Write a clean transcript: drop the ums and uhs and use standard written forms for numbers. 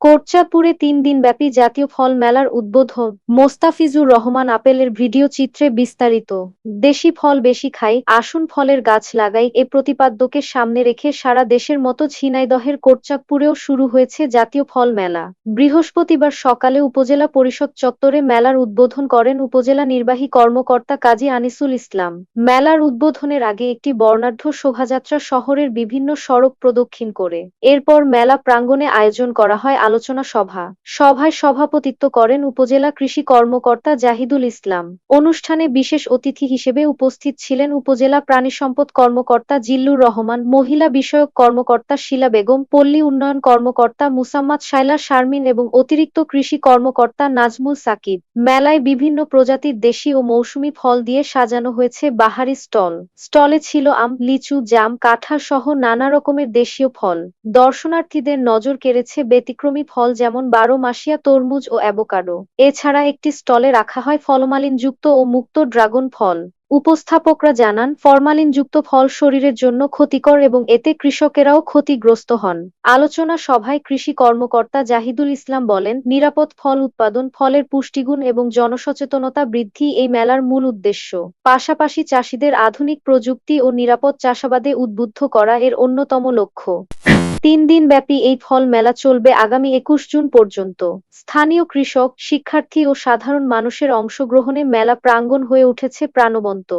কোটচাঁদপুরে ৩ দিনব্যাপী জাতীয় ফল মেলার উদ্বোধন। মোস্তাফিজুর রহমান আপেলের ভিডিও চিত্রে বিস্তারিত। দেশি ফল বেশি খাই, আসুন ফলের গাছ লাগাই এ প্রতিপাদ্যকে সামনে রেখে সারা দেশের মতো ঝিনাইদহের কোটচাঁদপুরেও শুরু হয়েছে জাতীয় ফল মেলা। বৃহস্পতিবার সকালে উপজেলা পরিষদ চত্বরে মেলার উদ্বোধন করেন উপজেলা নির্বাহী কর্মকর্তা কাজী আনিসুল ইসলাম। মেলার উদ্বোধনের আগে একটি বর্ণাঢ্য শোভাযাত্রা শহরের বিভিন্ন সড়ক প্রদক্ষিণ করে। এরপর মেলা প্রাঙ্গণে আয়োজন করা হয় আলোচনা সভা। সভায় সভাপতিত্ব করেন উপজেলা কৃষি কর্মকর্তা জাহিদুল ইসলাম। অনুষ্ঠানে বিশেষ অতিথি হিসেবে উপস্থিত ছিলেন উপজেলা প্রাণিসম্পদ কর্মকর্তা জিল্লুর রহমান, মহিলা বিষয়ক কর্মকর্তা শিলা বেগম, পল্লী উন্নয়ন কর্মকর্তা মুসাম্মাদ শায়লা শারমিন এবং অতিরিক্ত কৃষি কর্মকর্তা নাজমুল সাকিব। মেলায় বিভিন্ন প্রজাতির দেশি ও মৌসুমী ফল দিয়ে সাজানো হয়েছে বাহারি স্টল। স্টলে ছিল আম, লিচু, জাম, কাঁঠাল সহ নানা রকমের দেশীয় ফল। দর্শনার্থীদের নজর কেড়েছে ব্যতিক্রমী ফল যেমন ১২ মাসিয়া তরমুজ ও অ্যাভোকাডো। এছাড়া একটি স্টলে রাখা হয় ফরমালিনযুক্ত ও মুক্ত ড্রাগন ফল। উপস্থাপকরা জানান, ফরমালিনযুক্ত ফল শরীরের জন্য ক্ষতিকর এবং এতে কৃষকেরাও ক্ষতিগ্রস্ত হন। আলোচনা সভায় কৃষি কর্মকর্তা জাহিদুল ইসলাম বলেন, নিরাপদ ফল উৎপাদন, ফলের পুষ্টিগুণ এবং জনসচেতনতা বৃদ্ধি এই মেলার মূল উদ্দেশ্য। পাশাপাশি চাষিদের আধুনিক প্রযুক্তি ও নিরাপদ চাষাবাদে উদ্বুদ্ধ করা এর অন্যতম লক্ষ্য। ৩ দিনব্যাপী এই ফল মেলা চলবে আগামী ২১ জুন পর্যন্ত। স্থানীয় কৃষক, শিক্ষার্থী ও সাধারণ মানুষের অংশগ্রহণে মেলা প্রাঙ্গণ হয়ে উঠেছে প্রাণবন্ত।